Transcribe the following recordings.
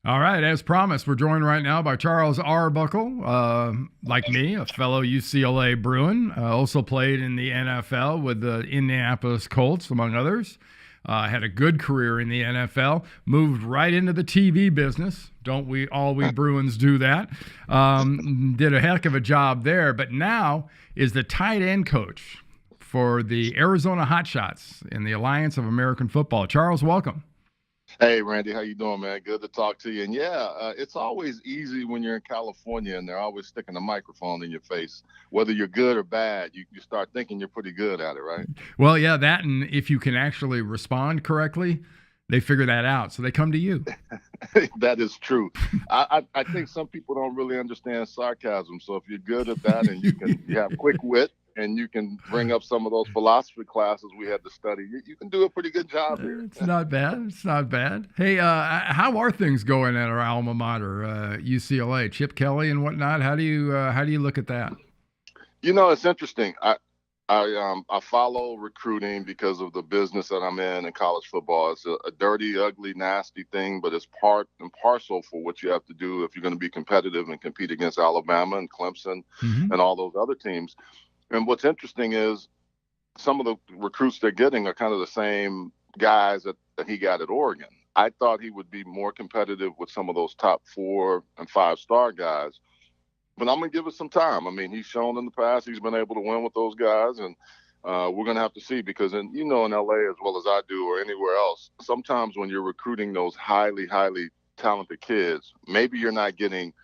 All right, as promised, we're joined right now by Charles Arbuckle, like me, a fellow UCLA Bruin, also played in the NFL with the Indianapolis Colts, among others. Had a good career in the NFL, moved right into the TV business. Don't we, all we Bruins do that? Did a heck of a job there, but now is the tight end coach for the Arizona Hotshots in the Alliance of American Football. Charles, welcome. Hey, Randy, how you doing, man? Good to talk to you. And yeah, it's always easy when you're in California and they're always sticking a microphone in your face. Whether you're good or bad, you start thinking you're pretty good at it, right? Well, yeah, that and if you can actually respond correctly, they figure that out. So they come to you. That is true. I think some people don't really understand sarcasm. So if you're good at that and you have quick wit and you can bring up some of those philosophy classes we had to study, you can do a pretty good job here. It's not bad. It's not bad. Hey, how are things going at our alma mater, UCLA? Chip Kelly and whatnot. How do you look at that? It's interesting. I follow recruiting because of the business that I'm in college football. It's a dirty, ugly, nasty thing, but it's part and parcel for what you have to do if you're going to be competitive and compete against Alabama and Clemson Mm-hmm. and all those other teams. And what's interesting is some of the recruits they're getting are kind of the same guys that he got at Oregon. I thought he would be more competitive with some of those top 4 and 5 star guys. But I'm going to give it some time. I mean, he's shown in the past he's been able to win with those guys, and we're going to have to see because, in LA as well as I do or anywhere else, sometimes when you're recruiting those highly, highly talented kids, maybe you're not getting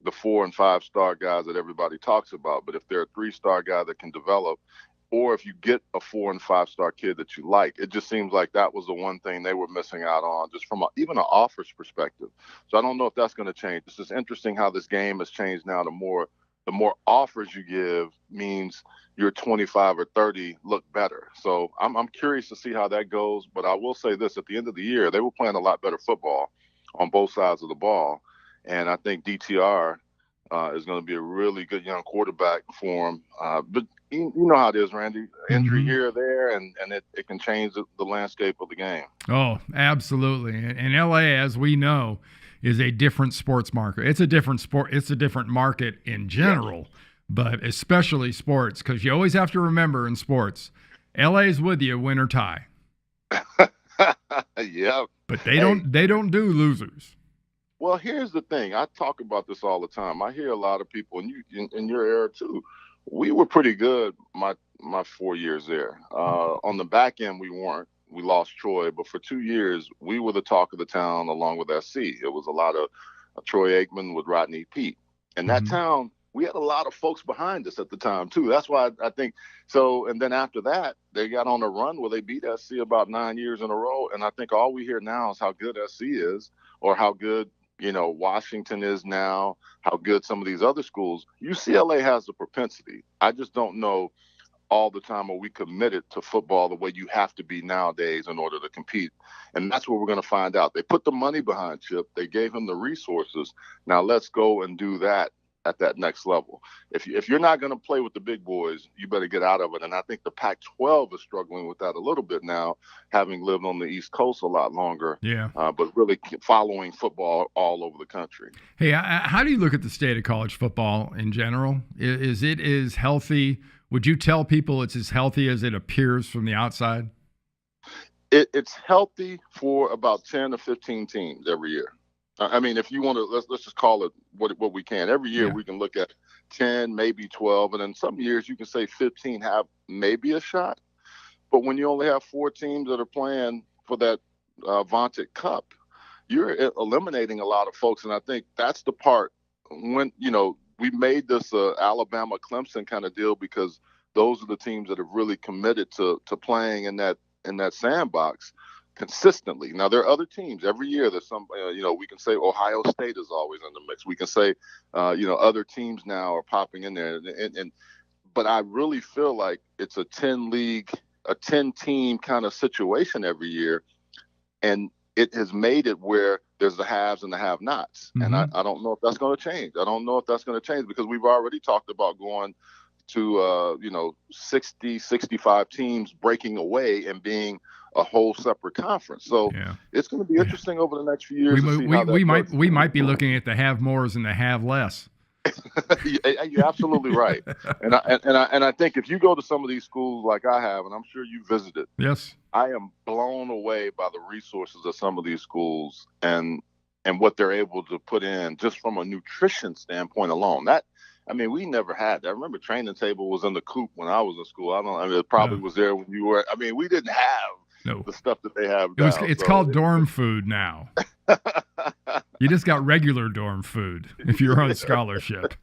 the 4 and 5 star guys that everybody talks about. But if they're a 3 star guy that can develop, or if you get a 4 and 5 star kid that you like, it just seems like that was the one thing they were missing out on, just from even an offers perspective. So I don't know if that's going to change. It's just interesting how this game has changed now. The more offers you give means your 25 or 30 look better. So I'm curious to see how that goes. But I will say this: at the end of the year, they were playing a lot better football on both sides of the ball, and I think DTR is going to be a really good young quarterback for him. But you know how it is, Randy. Injury Mm-hmm. here or there, and it can change the landscape of the game. Oh, absolutely. And LA, as we know, is a different sports market. It's a different sport. It's a different market in Yeah. general, but especially sports, because you always have to remember in sports, LA's with you, win or tie. Yeah. But they Hey, don't. They don't do losers. well, here's the thing. I talk about this all the time. I hear a lot of people, and you in your era too. We were pretty good my 4 years there. On the back end, we weren't. We lost Troy, but for 2 years, we were the talk of the town along with SC. It was a lot of Troy Aikman with Rodney Pete. And that Mm-hmm. town, we had a lot of folks behind us at the time, too. That's why I think so. And then after that, they got on a run where they beat SC about 9 years in a row. And I think all we hear now is how good SC is, or how good Washington is now, how good some of these other schools. UCLA has the propensity. I just don't know all the time are we committed to football the way you have to be nowadays in order to compete. And that's what we're going to find out. They put the money behind Chip. They gave him the resources. Now let's go and do that at that next level. If you're not going to play with the big boys, you better get out of it. And I think the Pac-12 is struggling with that a little bit now, having lived on the East Coast a lot longer, Yeah. but really following football all over the country. Hey, how do you look at the state of college football in general? Is it as healthy? Would you tell people it's as healthy as it appears from the outside? It's healthy for about 10 or 15 teams every year. I mean, if you want to, let's just call it what we can. Every year Yeah. we can look at 10, maybe 12, and then some years you can say 15 have maybe a shot. But when you only have 4 teams that are playing for that vaunted cup, you're eliminating a lot of folks, and I think that's the part when we made this Alabama Clemson kind of deal because those are the teams that have really committed to playing in that sandbox consistently. Now there are other teams every year. There's some, we can say Ohio State is always in the mix. We can say, other teams now are popping in there, but I really feel like it's a 10 team kind of situation every year, and it has made it where there's the haves and the have-nots. And Mm-hmm. I don't know if that's going to change. I don't know if that's going to change because we've already talked about going to 60, 65 teams breaking away and being a whole separate conference. So it's going to be interesting over the next few years to see how that we might be looking at the have mores and the have less. You're absolutely right, and I think if you go to some of these schools like I have, and I'm sure you visited, yes, I am blown away by the resources of some of these schools and what they're able to put in just from a nutrition standpoint alone. We never had that. I remember training table was in the coop when I was in school. It probably was there when you were. We didn't have the stuff that they have now. It's called dorm food now. You just got regular dorm food if you're on scholarship.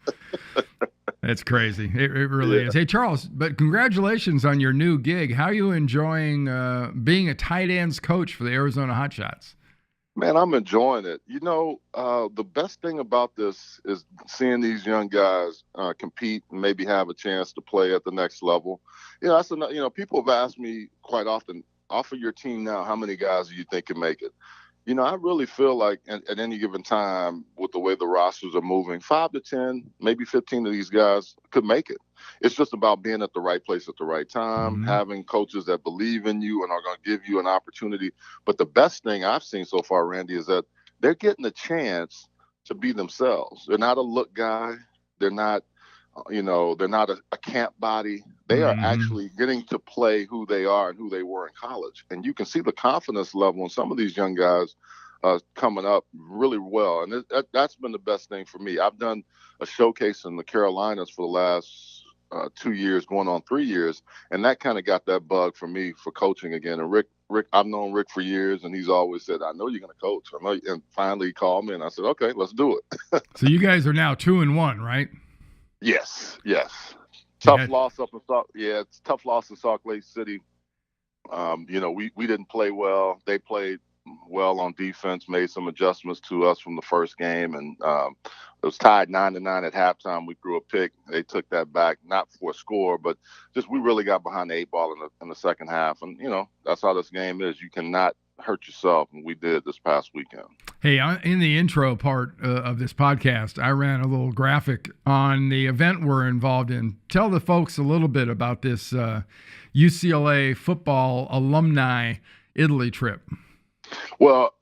It's crazy. It really is. Hey, Charles, but congratulations on your new gig. How are you enjoying being a tight ends coach for the Arizona Hotshots? Man, I'm enjoying it. The best thing about this is seeing these young guys compete and maybe have a chance to play at the next level. People have asked me quite often, off of your team now, how many guys do you think can make it? I really feel like at any given time, with the way the rosters are moving, 5 to 10, maybe 15 of these guys could make it. It's just about being at the right place at the right time, having coaches that believe in you and are going to give you an opportunity. But the best thing I've seen so far, Randy, is that they're getting a chance to be themselves. They're not a look guy. They're not, they're not a camp body. They are actually getting to play who they are and who they were in college. And you can see the confidence level in some of these young guys coming up really well. And that's been the best thing for me. I've done a showcase in the Carolinas for the last 2 years, going on 3 years. And that kind of got that bug for me for coaching again. And Rick, I've known Rick for years, and he's always said, I know you're going to coach. And finally he called me, and I said, okay, let's do it. So you guys are now 2-1, right? Yes. Tough loss up in it's tough loss in Salt Lake City. We didn't play well. They played well on defense, made some adjustments to us from the first game, and it was tied 9-9 at halftime. We threw a pick. They took that back, not for a score, but just we really got behind the 8 ball in the second half. And that's how this game is. You cannot hurt yourself, and we did this past weekend. Hey, in the intro part of this podcast, I ran a little graphic on the event we're involved in. Tell the folks a little bit about this UCLA football alumni Italy trip. Well,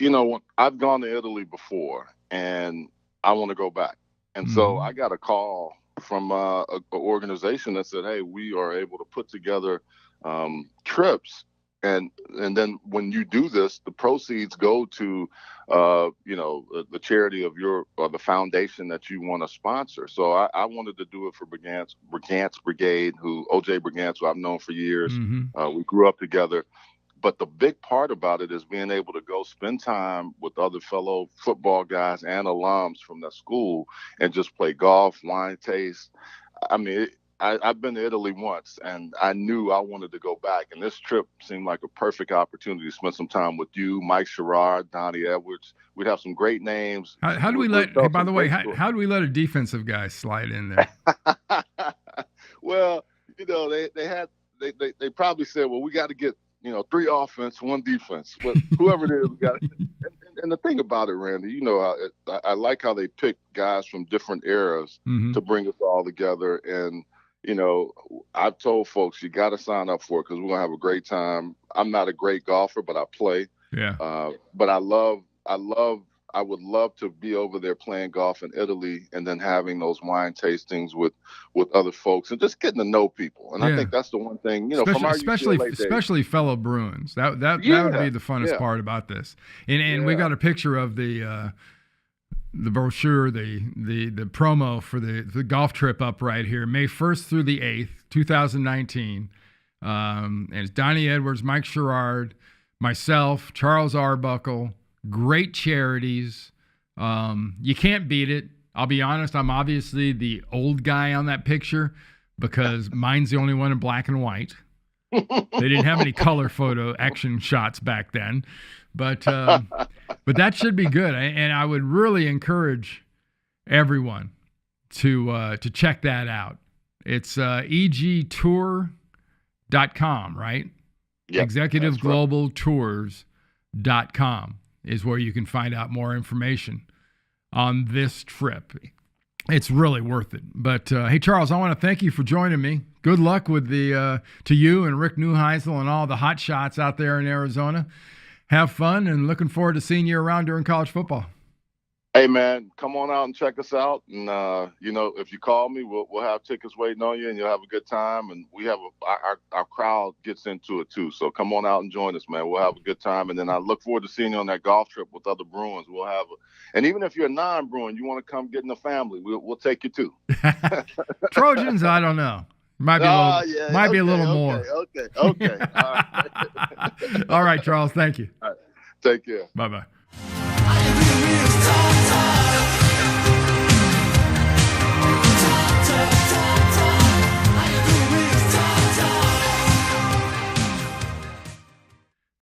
I've gone to Italy before, and I want to go back. And so I got a call from an organization that said, hey, we are able to put together trips. And then when you do this, the proceeds go to, the charity of or the foundation that you want to sponsor. So I wanted to do it for Brigant's Brigade, OJ Brigant's, who I've known for years. We grew up together. But the big part about it is being able to go spend time with other fellow football guys and alums from the school and just play golf, wine taste. I've been to Italy once, and I knew I wanted to go back. And this trip seemed like a perfect opportunity to spend some time with you, Mike Sherrard, Donnie Edwards. We'd have some great names. How do we let? Hey, by the way, how do we let a defensive guy slide in there? Well, they probably said, well, we got to get 3 offense, 1 defense. But whoever it is, we got. And the thing about it, Randy, I like how they pick guys from different eras to bring us all together. And I've told folks, you got to sign up for it because we're going to have a great time. I'm not a great golfer, but I play. Yeah. But I would love to be over there playing golf in Italy and then having those wine tastings with other folks and just getting to know people. And I think that's the one thing, from our especially fellow Bruins. That would be the funnest part about this. And we got a picture of the brochure, the promo for the golf trip up right here, May 1st through the 8th, 2019. And it's Donnie Edwards, Mike Sherrard, myself, Charles Arbuckle, great charities. You can't beat it. I'll be honest, I'm obviously the old guy on that picture because mine's the only one in black and white. They didn't have any color photo action shots back then. But that should be good. And I would really encourage everyone to check that out. It's egtour.com, right? Yep, executiveglobaltours.com is where you can find out more information on this trip. It's really worth it. But hey, Charles, I want to thank you for joining me. Good luck with the to you and Rick Neuheisel and all the hot shots out there in Arizona. Have fun, and looking forward to seeing you around during college football. Hey, man, come on out and check us out. And, if you call me, we'll have tickets waiting on you, and you'll have a good time. And we have our crowd gets into it, too. So come on out and join us, man. We'll have a good time. And then I look forward to seeing you on that golf trip with other Bruins. And even if you're a non-Bruin, you want to come get in the family, we'll take you, too. Trojans, I don't know. Might be a little more. Okay. All right. All right, Charles. Thank you. All right. Take care. Bye-bye.